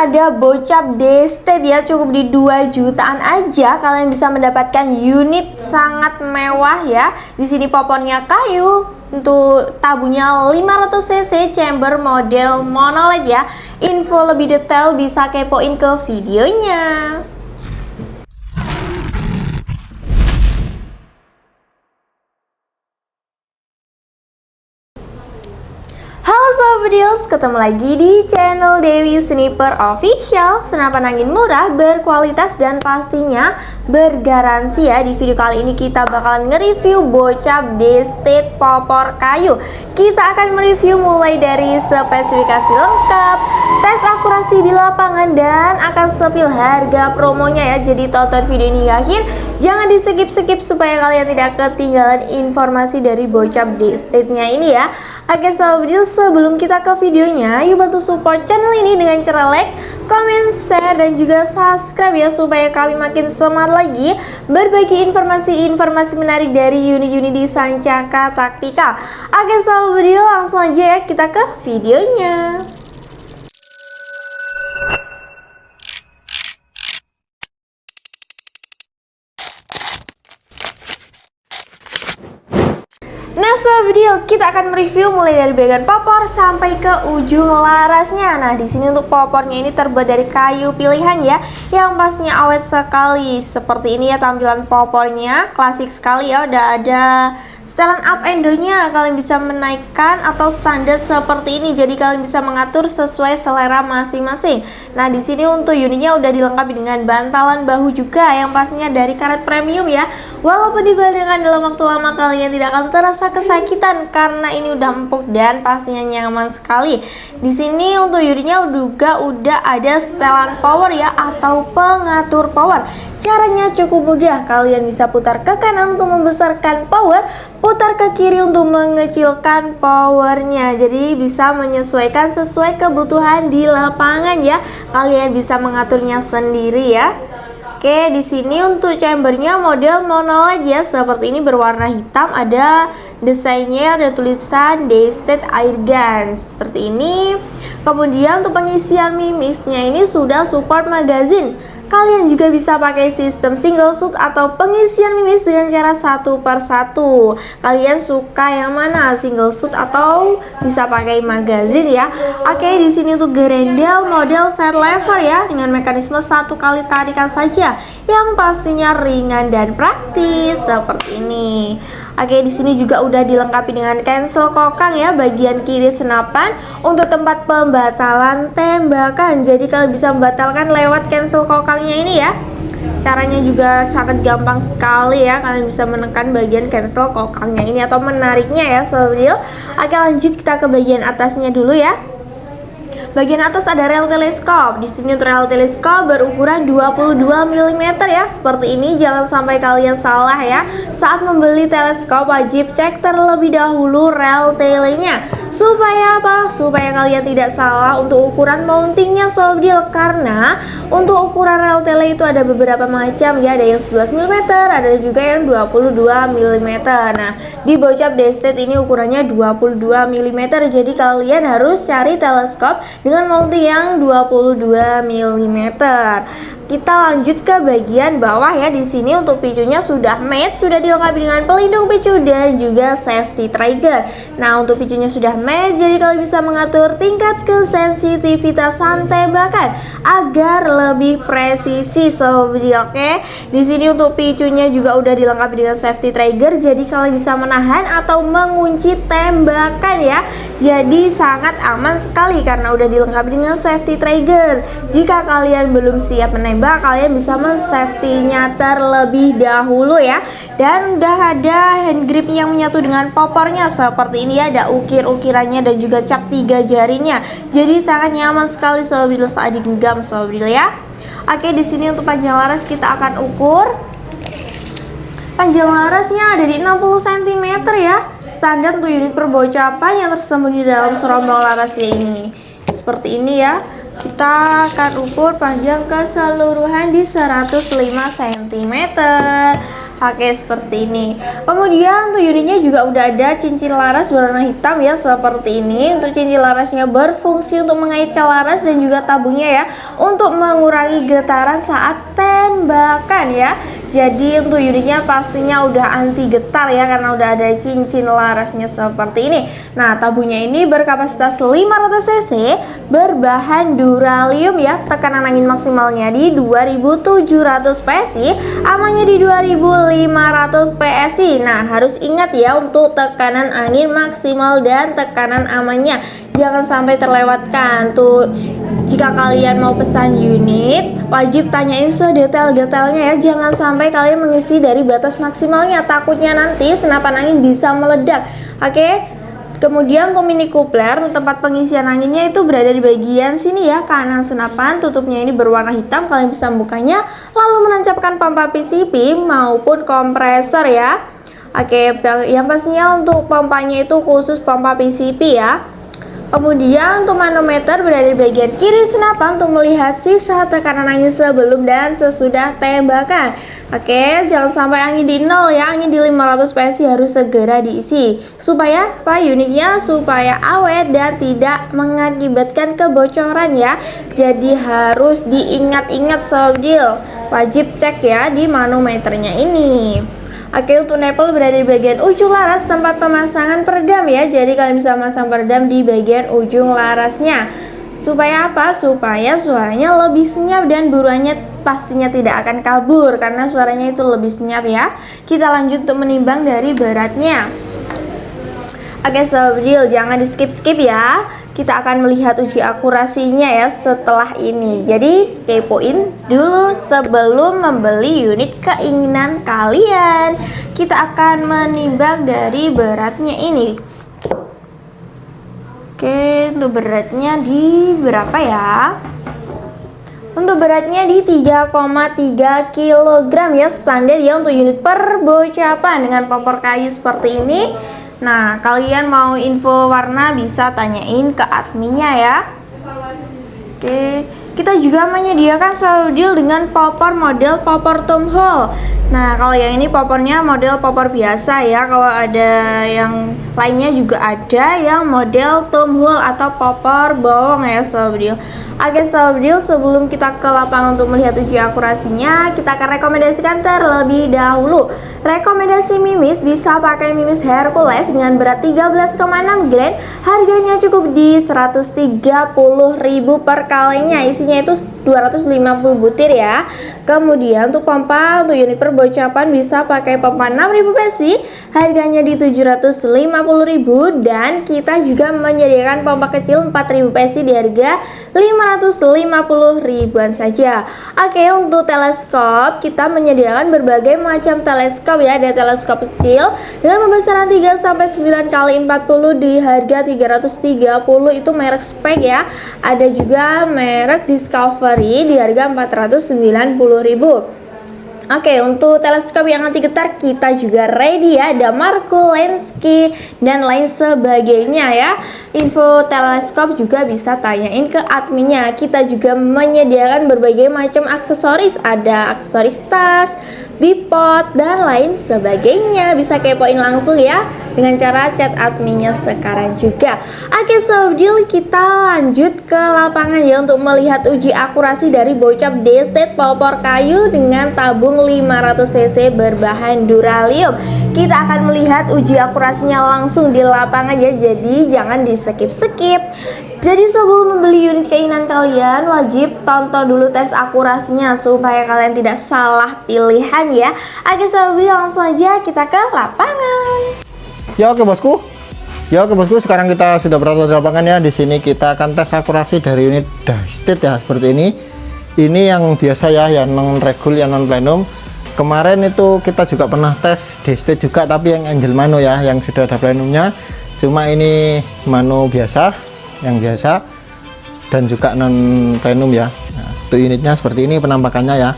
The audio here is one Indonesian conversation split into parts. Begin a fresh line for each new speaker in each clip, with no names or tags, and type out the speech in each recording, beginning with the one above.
ada Bocap Destet ya, cukup di 2 jutaan aja kalian bisa mendapatkan unit sangat mewah ya. Di sini popornya kayu, untuk tabungnya 500 cc, chamber model monoled ya. Info lebih detail bisa kepoin ke videonya. Halo Sobat Deals, ketemu lagi di channel Dewi Sniper Official. Senapan angin murah, berkualitas dan pastinya bergaransi ya. Di video kali ini kita bakalan nge-review Bocap Destet popor kayu. Kita akan mereview mulai dari spesifikasi lengkap, tes akurasi di lapangan, dan akan sepil harga promonya ya. Jadi tonton video ini hingga akhir, jangan di skip-skip supaya kalian tidak ketinggalan informasi dari Bocap Destetnya ini ya. Oke Sobat Deals, sebelum kita ke videonya, yuk bantu support channel ini dengan cara like, comment, share, dan juga subscribe ya, supaya kami makin semangat lagi berbagi informasi-informasi menarik dari unit-unit di Sancaka Taktikal. Oke Sobat Deals, langsung aja ya kita ke videonya. Nah Sobat Deals, kita akan mereview mulai dari bagian popor sampai ke ujung larasnya. Nah di sini untuk popornya ini terbuat dari kayu pilihan ya, yang pastinya awet sekali. Seperti ini ya tampilan popornya, klasik sekali ya. Udah ada setelan up endonya, kalian bisa menaikkan atau standar seperti ini. Jadi kalian bisa mengatur sesuai selera masing-masing. Nah di sini untuk unitnya udah dilengkapi dengan bantalan bahu juga, yang pastinya dari karet premium ya. Walaupun digulingkan dalam waktu lama, kalian tidak akan terasa kesakitan karena ini udah empuk dan pastinya nyaman sekali. Di sini untuk unitnya juga udah ada setelan power ya, atau pengatur power. Caranya cukup mudah, kalian bisa putar ke kanan untuk membesarkan power, putar ke kiri untuk mengecilkan powernya. Jadi bisa menyesuaikan sesuai kebutuhan di lapangan ya. Kalian bisa mengaturnya sendiri ya. Oke, di sini untuk chambernya model monoled ya, seperti ini berwarna hitam, ada desainnya, ada tulisan Destet Airgun seperti ini. Kemudian untuk pengisian mimisnya ini sudah support magazine. Kalian juga bisa pakai sistem single shot atau pengisian mimis dengan cara satu per satu. Kalian suka yang mana, single shot atau bisa pakai magazine ya? Oke, di sini untuk gerendel model set lever ya, dengan mekanisme 1 kali tarikan saja, yang pastinya ringan dan praktis seperti ini. Oke, di sini juga udah dilengkapi dengan cancel kokang ya, bagian kiri senapan untuk tempat pembatalan tembakan. Jadi kalian bisa membatalkan lewat cancel kokangnya ini ya. Caranya juga sangat gampang sekali ya, kalian bisa menekan bagian cancel kokangnya ini atau menariknya ya Sobat Deals. Oke, lanjut kita ke bagian atasnya dulu ya. Bagian atas ada rel teleskop. Di sini untuk rel teleskop berukuran 22 mm ya. Seperti ini, jangan sampai kalian salah ya. Saat membeli teleskop wajib cek terlebih dahulu rel telenya. Supaya apa? Supaya kalian tidak salah untuk ukuran mountingnya Sobat Deals. Karena untuk ukuran rel tele itu ada beberapa macam ya. Ada yang 11 mm, ada juga yang 22 mm. Nah, di Bocap Destet ini ukurannya 22 mm. Jadi kalian harus cari teleskop dengan mounting yang 22 mm. Kita lanjut ke bagian bawah ya. Di sini untuk picunya sudah matte, sudah dilengkapi dengan pelindung picu dan juga safety trigger. Nah, untuk picunya sudah matte, jadi kalian bisa mengatur tingkat kesensitivitasan tembakan agar lebih presisi Sobat Deals. Oke, di sini untuk picunya juga udah dilengkapi dengan safety trigger, jadi kalian bisa menahan atau mengunci tembakan ya. Jadi sangat aman sekali karena udah dilengkapi dengan safety trigger. Jika kalian belum siap menembak, kalian bisa men-safety-nya terlebih dahulu ya. Dan udah ada hand grip yang menyatu dengan popornya seperti ini ya, ada ukir-ukirannya dan juga cap 3 jarinya. Jadi sangat nyaman sekali Sobat Deals saat digenggam Sobat Deals ya. Oke, di sini untuk panjang laras kita akan ukur. Panjang larasnya ada di 60 cm ya. Standar untuk unit perbocapan yang tersembunyi dalam serombong larasnya ini. Seperti ini ya. Kita akan ukur panjang keseluruhan di 105 cm. Oke, seperti ini. Kemudian untuk unitnya juga udah ada cincin laras berwarna hitam ya, seperti ini. Untuk cincin larasnya berfungsi untuk mengaitkan laras dan juga tabungnya ya, untuk mengurangi getaran saat tembakan ya. Jadi untuk unitnya pastinya udah anti getar ya, karena udah ada cincin larasnya seperti ini. Nah, tabungnya ini berkapasitas 500 cc, berbahan duralium ya. Tekanan angin maksimalnya di 2700 PSI, amannya di 2500 PSI. Nah, harus ingat ya untuk tekanan angin maksimal dan tekanan amannya. Jangan sampai terlewatkan tuh. Jika kalian mau pesan unit, wajib tanyain sedetail-detailnya ya. Jangan sampai kalian mengisi dari batas maksimalnya, takutnya nanti senapan angin bisa meledak. Oke. Kemudian untuk mini coupler, untuk tempat pengisian anginnya itu berada di bagian sini ya, kanan senapan. Tutupnya ini berwarna hitam, kalian bisa membukanya lalu menancapkan pompa PCP maupun kompresor ya. Oke, yang pastinya untuk pompanya itu khusus pompa PCP ya. Kemudian untuk manometer berada di bagian kiri senapan untuk melihat sisa tekanan angin sebelum dan sesudah tembakan. Oke, jangan sampai angin di 0 ya, angin di 500 PSI harus segera diisi. Supaya apa unitnya? Supaya awet dan tidak mengakibatkan kebocoran ya. Jadi harus diingat-ingat Sobdil, wajib cek ya di manometernya ini. Oke, untuk nipple berada di bagian ujung laras tempat pemasangan peredam ya. Jadi kalian bisa memasang peredam di bagian ujung larasnya. Supaya apa? Supaya suaranya lebih senyap dan buruannya pastinya tidak akan kabur karena suaranya itu lebih senyap ya. Kita lanjut untuk menimbang dari beratnya. Oke, Sobdil, jangan di skip-skip ya. Kita akan melihat uji akurasinya ya setelah ini. Jadi kepoin dulu sebelum membeli unit keinginan kalian. Kita akan menimbang dari beratnya ini. Oke, untuk beratnya di berapa ya? Untuk beratnya di 3,3 kg ya, standar ya untuk unit perbocapan dengan popor kayu seperti ini. Nah, kalian mau info warna bisa tanyain ke adminnya ya. Oke, kita juga menyediakan Sobdil dengan popor model popor tomahawk. Nah, kalau yang ini popornya model popor biasa ya. Kalau ada yang lainnya juga ada yang model tomahawk atau popor bawang ya Sobdil. Oke Sobdil, sebelum kita ke lapangan untuk melihat uji akurasinya, kita akan rekomendasikan terlebih dahulu. Rekomendasi mimis bisa pakai mimis Hercules dengan berat 13,6 gram. Harganya cukup di 130.000 per kalinya. Isinya itu 250 butir ya. Kemudian untuk pompa untuk unit perbocapan bisa pakai pompa 6.000 PSI. Harganya di 750.000 dan kita juga menyediakan pompa kecil 4.000 PSI di harga 550 ribuan saja. Oke, untuk teleskop kita menyediakan berbagai macam teleskop ya. Ada teleskop kecil dengan pembesaran 3 sampai 9 kali 40 di harga 330, itu merek spek ya. Ada juga merek Discovery di harga 490.000. Oke, untuk teleskop yang anti getar kita juga ready ya. Ada Marco, Lenski, dan lain sebagainya ya. Info teleskop juga bisa tanyain ke adminnya. Kita juga menyediakan berbagai macam aksesoris. Ada aksesoris tas, bipod, dan lain sebagainya. Bisa kepoin langsung ya dengan cara chat adminnya sekarang juga. Oke Sobdil, kita lanjut ke lapangan ya untuk melihat uji akurasi dari bocap D-State popor kayu dengan tabung 500 cc berbahan duralium. Kita akan melihat uji akurasinya langsung di lapangan ya, jadi jangan di skip-skip. Jadi sebelum membeli unit keinginan kalian, wajib tonton dulu tes akurasinya supaya kalian tidak salah pilihan ya. Oke Sobdil, langsung aja kita ke lapangan.
Ya oke bosku. Sekarang kita sudah berada di lapangan ya. Di sini kita akan tes akurasi dari unit D-State ya, seperti ini. Ini yang biasa ya, yang non regul, yang non plenum. Kemarin itu kita juga pernah tes D-State juga, tapi yang Angel Mano ya, yang sudah ada plenumnya. Cuma ini Mano biasa, yang biasa, dan juga non plenum ya. Nah, untuk unitnya seperti ini penampakannya ya.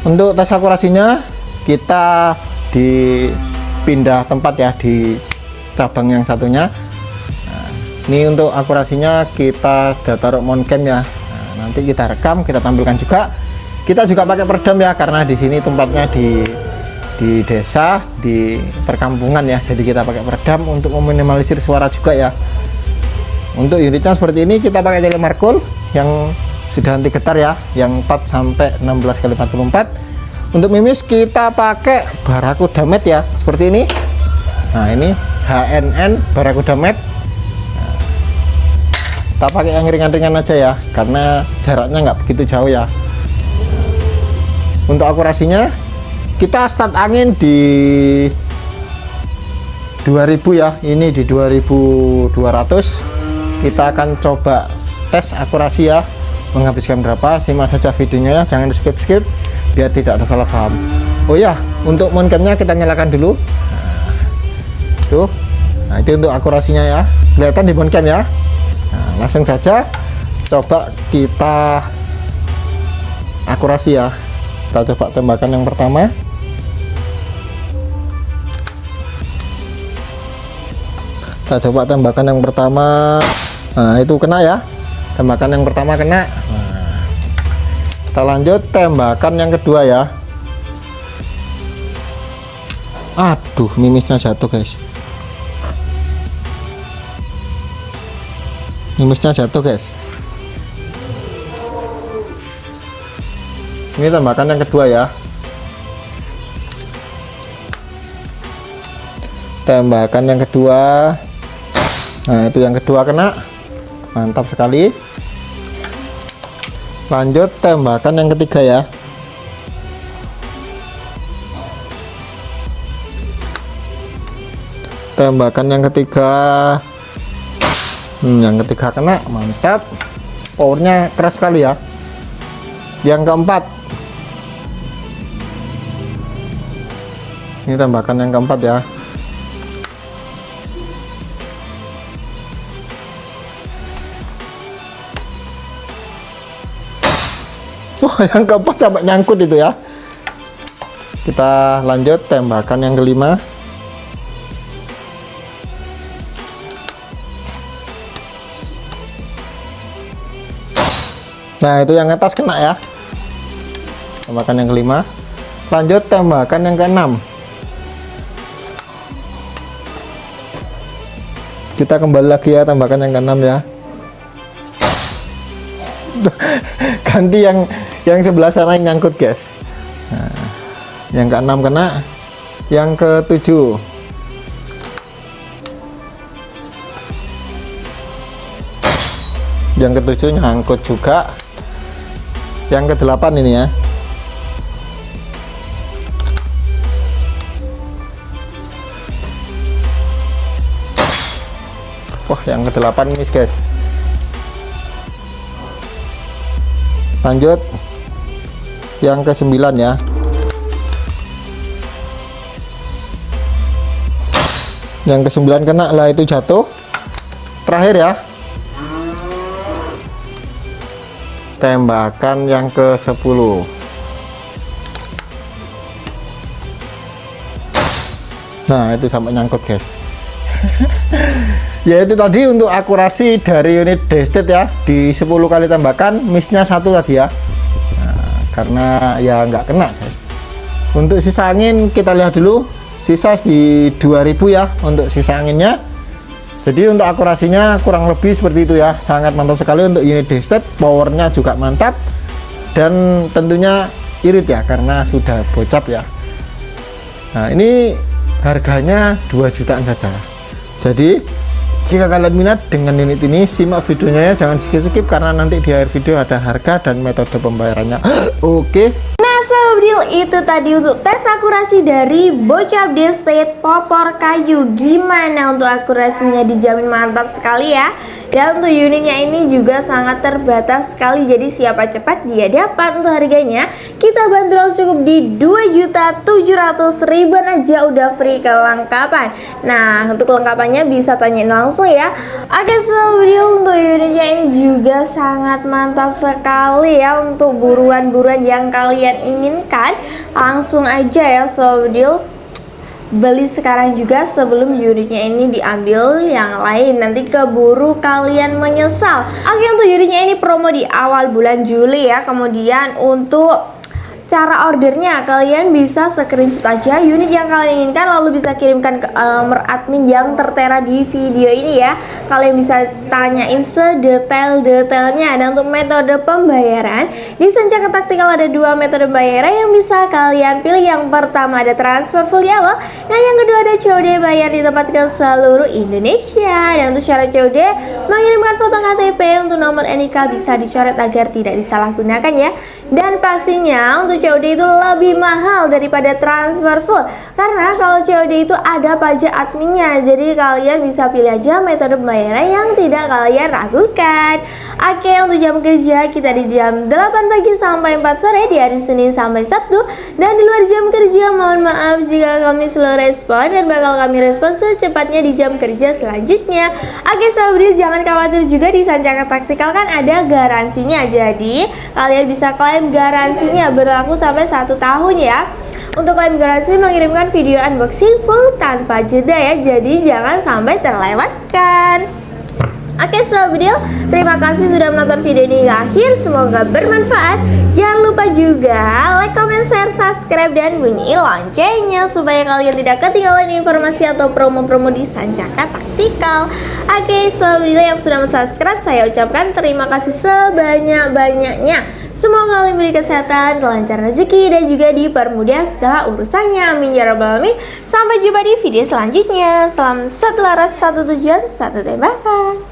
Untuk tes akurasinya kita dipindah tempat ya, di cabang yang satunya. Nah, ini untuk akurasinya kita sudah taruh mount cam ya. Nah, nanti kita rekam, kita tampilkan juga. Kita juga pakai peredam ya, karena di sini tempatnya di di desa, di perkampungan ya. Jadi kita pakai peredam untuk meminimalisir suara juga ya. Untuk unitnya seperti ini kita pakai telemarkul yang sudah anti getar ya, yang 4 sampai 16 kali 44. Untuk mimis kita pakai Barakuda Mat ya, seperti ini. Nah, ini HNN Barakuda Mat. Nah, kita pakai yang ringan-ringan aja ya, karena jaraknya nggak begitu jauh ya. Untuk akurasinya kita start angin di 2000 ya, ini di 2200. Kita akan coba tes akurasi ya, menghabiskan berapa. Simak saja videonya ya, jangan di skip biar tidak ada salah paham. Oh ya, untuk mount camnya kita nyalakan dulu. Tuh, nah itu untuk akurasinya ya, kelihatan di mount cam ya. Nah, langsung saja coba kita akurasi ya. Kita coba tembakan yang pertama. Kita coba tembakan yang pertama. Nah, itu kena ya. Tembakan yang pertama kena. Nah, kita lanjut tembakan yang kedua ya. Aduh, mimisnya jatuh guys. Mimisnya jatuh guys. Ini tembakan yang kedua ya. Tembakan yang kedua. Nah, itu yang kedua kena. Mantap sekali. Lanjut tembakan yang ketiga ya. Tembakan yang ketiga. Yang ketiga kena. Mantap. Powernya keras sekali ya. Yang keempat. Ini tembakan yang keempat ya. Wah, yang keempat sampai nyangkut itu ya. Kita lanjut tembakan yang kelima. Nah, itu yang atas kena ya. Tembakan yang kelima. Lanjut tembakan yang keenam. Kita kembali lagi ya, tembakan yang keenam ya. Ganti yang sebelah sana yang nyangkut guys. Nah, yang keenam kena. Yang ketujuh. Yang ketujuh nyangkut juga. Yang kedelapan ini ya. Wah, yang kedelapan miss guys. Lanjut yang ke-9 ya. Yang ke-9 kena lah, itu jatuh. Terakhir ya. Tembakan yang ke-10. Nah, itu sampai nyangkut guys. Ya, itu tadi untuk akurasi dari unit Daystate ya, di 10 kali tembakan missnya 1 tadi ya. Nah, karena ya nggak kena guys. Untuk sisa angin kita lihat dulu, sisa di 2000 ya untuk sisa anginnya. Jadi untuk akurasinya kurang lebih seperti itu ya, sangat mantap sekali untuk unit Daystate. Powernya juga mantap dan tentunya irit ya, karena sudah bocap ya. Nah, ini harganya 2 jutaan saja. Jadi jika kalian minat dengan unit ini, simak videonya ya, jangan skip karena nanti di akhir video ada harga dan metode pembayarannya. Oke.
Nah, Sobril, itu tadi untuk tes akurasi dari bocap Daystate popor kayu. Gimana untuk akurasinya? Dijamin mantap sekali ya. Dan untuk unitnya ini juga sangat terbatas sekali, jadi siapa cepat dia dapat. Untuk harganya kita bandrol cukup di 2.700.000 aja, udah free kelengkapan. Nah, untuk kelengkapannya bisa tanyain langsung ya. Oke Sobril, untuk unitnya ini juga sangat mantap sekali ya. Untuk buruan-buruan yang kalian inginkan, langsung aja ya Sobril, beli sekarang juga sebelum unitnya ini diambil yang lain, nanti keburu kalian menyesal. Oke, untuk unitnya ini promo di awal bulan Juli ya. Kemudian untuk Cara ordernya, kalian bisa screenshot aja unit yang kalian inginkan, lalu bisa kirimkan ke nomor admin yang tertera di video ini ya. Kalian bisa tanyain sedetail-detailnya. Dan untuk metode pembayaran, di Sancaka Taktikal ada dua metode pembayaran yang bisa kalian pilih. Yang pertama ada transfer full di awal, dan yang kedua ada COD bayar di tempat ke seluruh Indonesia. Dan untuk syarat COD, mengirimkan foto KTP, untuk nomor NIK bisa dicoret agar tidak disalahgunakan ya. Dan pastinya untuk COD itu lebih mahal daripada transfer full, karena kalau COD itu ada pajak adminnya. Jadi kalian bisa pilih aja metode pembayaran yang tidak kalian ragukan. Oke, untuk jam kerja kita di jam 8 pagi sampai 4 sore di hari Senin sampai Sabtu. Dan di luar jam kerja mohon maaf jika kami slow respon, dan bakal kami respon secepatnya di jam kerja selanjutnya. Oke sahabat, jangan khawatir juga, di Sancaka Taktikal kan ada garansinya. Jadi kalian bisa klaim garansinya berlaku sampai 1 tahun ya. Untuk klaim garansi, mengirimkan video unboxing full tanpa jeda ya. Jadi jangan sampai terlewatkan. Oke sahabat, terima kasih sudah menonton video ini hingga akhir. Semoga bermanfaat. Jangan lupa juga like, comment, share, subscribe, dan bunyi loncengnya supaya kalian tidak ketinggalan informasi atau promo-promo di Sancaka Taktikal. Oke sahabat yang sudah subscribe, saya ucapkan terima kasih sebanyak-banyaknya. Semoga kalian beri kesehatan, kelancaran rezeki, dan juga dipermudah segala urusannya. Amin ya rabbal alamin. Sampai jumpa di video selanjutnya. Salam satu laras, satu tujuan, satu tembakan.